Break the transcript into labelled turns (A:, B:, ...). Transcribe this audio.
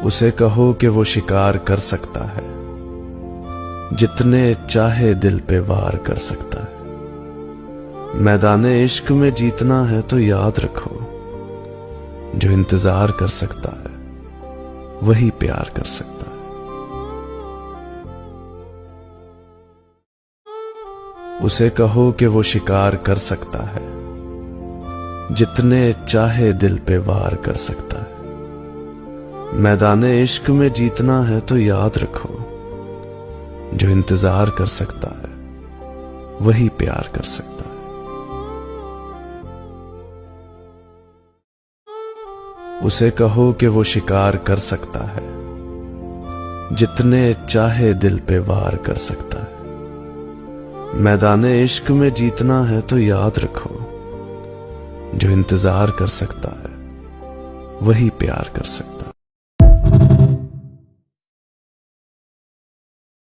A: उसे कहो कि वो शिकार कर सकता है, जितने चाहे दिल पे वार कर सकता है। मैदाने इश्क में जीतना है तो याद रखो, जो इंतजार कर सकता है वही प्यार कर सकता है। उसे कहो कि वो शिकार कर सकता है, जितने चाहे दिल पे वार कर सकता है। मैदाने इश्क में जीतना है तो याद रखो, जो इंतजार कर सकता है वही प्यार कर सकता है। उसे कहो कि वो शिकार कर सकता है, जितने चाहे दिल पे वार कर सकता है। मैदाने इश्क में जीतना है तो याद रखो, जो इंतजार कर सकता है वही प्यार कर सकता है।